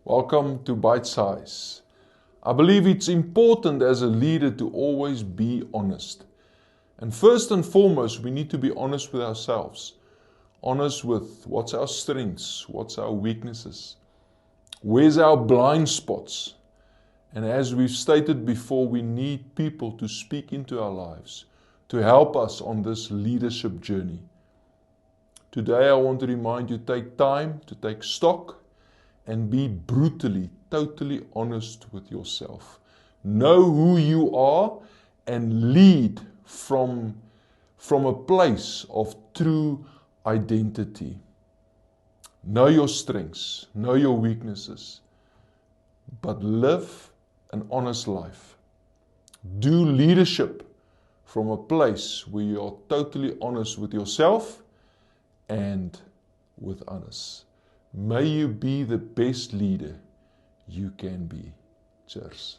Welcome to Bite Size. I believe it's important as a leader to always be honest. And first and foremost, we need to be honest with ourselves. Honest with what's our strengths, what's our weaknesses, where's our blind spots. And as we've stated before, we need people to speak into our lives, to help us on this leadership journey. Today I want to remind you, take time to take stock and be brutally, totally honest with yourself. Know who you are and lead from a place of true identity. Know your strengths, know your weaknesses, but live an honest life. Do leadership from a place where you are totally honest with yourself and with others. May you be the best leader you can be. Cheers.